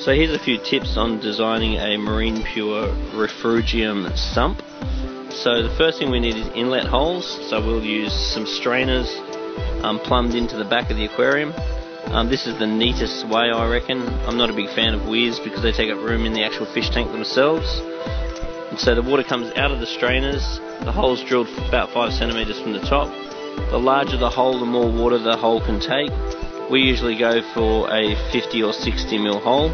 So here's a few tips on designing a marine pure refugium sump. So the first thing we need is inlet holes. So we'll use some strainers plumbed into the back of the aquarium. This is the neatest way, I reckon. I'm not a big fan of weirs because they take up room in the actual fish tank themselves. And so the water comes out of the strainers. The hole's drilled about 5 centimeters from the top. The larger the hole, the more water the hole can take. We usually go for a 50 or 60 mil hole.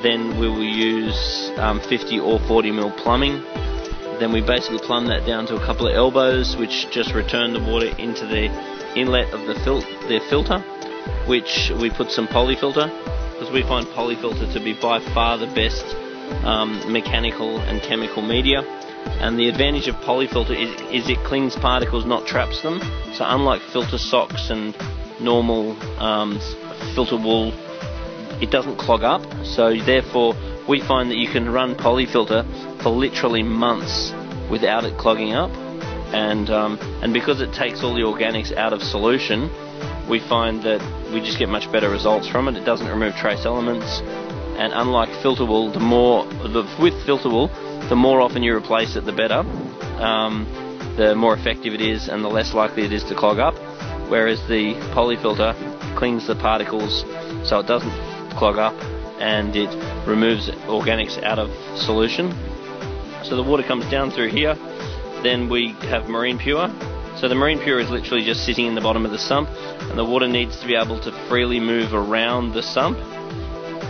Then we will use 50 or 40 mil plumbing. Then we basically plumb that down to a couple of elbows, which just return the water into the inlet of the filter, which we put some polyfilter, because we find polyfilter to be by far the best mechanical and chemical media. And the advantage of polyfilter is it clings particles, not traps them. So unlike filter socks and normal filter wool, it doesn't clog up. So therefore we find that you can run polyfilter for literally months without it clogging up, and because it takes all the organics out of solution, we find that we just get much better results from it. It doesn't remove trace elements, and unlike filter wool, with filter wool, the more often you replace it, the better. The more effective it is, and the less likely it is to clog up. Whereas the polyfilter clings the particles so it doesn't clog up, and it removes organics out of solution. So the water comes down through here. Then we have marine pure. So the marine pure is literally just sitting in the bottom of the sump, and the water needs to be able to freely move around the sump,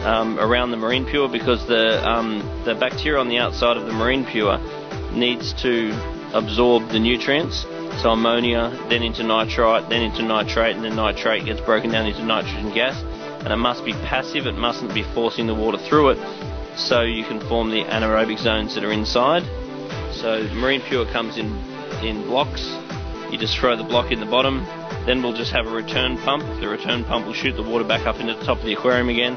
around the marine pure, because the bacteria on the outside of the marine pure needs to absorb the nutrients. So ammonia, then into nitrite, then into nitrate, and then nitrate gets broken down into nitrogen gas. And it must be passive, it mustn't be forcing the water through it, so you can form the anaerobic zones that are inside. So marine pure comes in blocks. You just throw the block in the bottom. Then we'll just have a return pump. The return pump will shoot the water back up into the top of the aquarium again.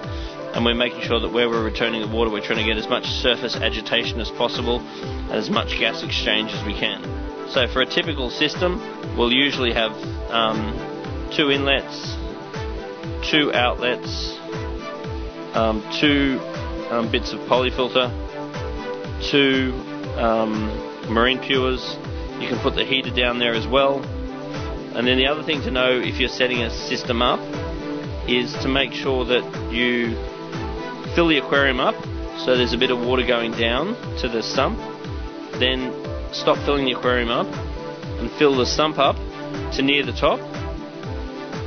And we're making sure that where we're returning the water, we're trying to get as much surface agitation as possible and as much gas exchange as we can. So for a typical system, we'll usually have 2 inlets, 2 outlets, 2 bits of polyfilter, 2 marine pures. You can put the heater down there as well. And then the other thing to know if you're setting a system up is to make sure that you fill the aquarium up so there's a bit of water going down to the sump. Then stop filling the aquarium up and fill the sump up to near the top.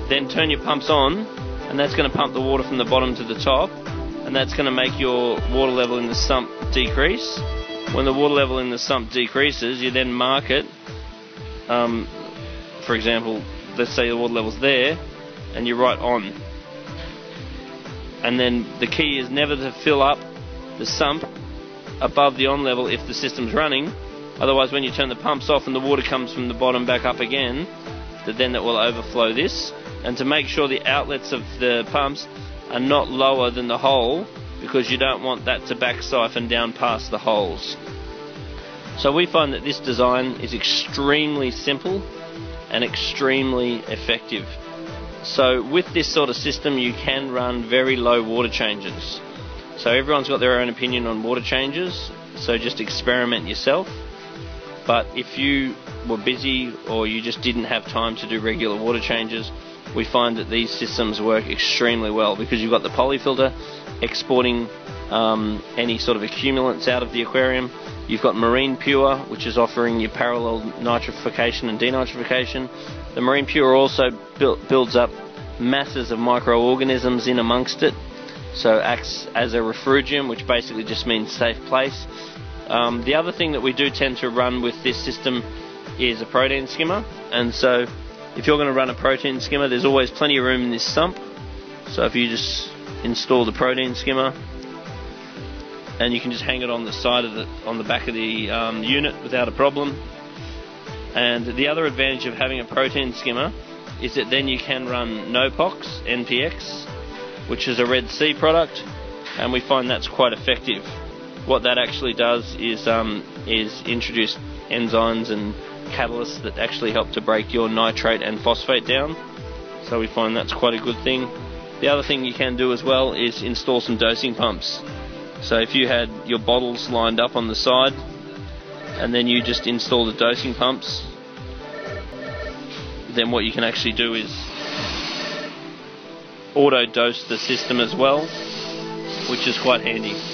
Then turn your pumps on, and that's going to pump the water from the bottom to the top, and that's going to make your water level in the sump decrease. When the water level in the sump decreases, you then mark it. For example, let's say the water level's there, and you write on. And then the key is never to fill up the sump above the on level if the system's running. Otherwise, when you turn the pumps off and the water comes from the bottom back up again, then that will overflow this. And to make sure the outlets of the pumps are not lower than the hole, because you don't want that to back siphon down past the holes. So we find that this design is extremely simple and extremely effective. So with this sort of system, you can run very low water changes. So everyone's got their own opinion on water changes, so just experiment yourself. But if you were busy or you just didn't have time to do regular water changes, we find that these systems work extremely well, because you've got the polyfilter exporting any sort of accumulants out of the aquarium. You've got marine pure, which is offering you parallel nitrification and denitrification. The marine pure also builds up masses of microorganisms in amongst it, so acts as a refugium, which basically just means safe place. The other thing that we do tend to run with this system is a protein skimmer, and so if you're going to run a protein skimmer, there's always plenty of room in this sump. So if you just install the protein skimmer, and you can just hang it on the side of on the back of the unit without a problem. And the other advantage of having a protein skimmer is that then you can run NOPOX, NPX, which is a Red Sea product, and we find that's quite effective. What that actually does is introduce enzymes and catalysts that actually help to break your nitrate and phosphate down. So we find that's quite a good thing. The other thing you can do as well is install some dosing pumps. So if you had your bottles lined up on the side and then you just install the dosing pumps, then what you can actually do is auto dose the system as well, which is quite handy.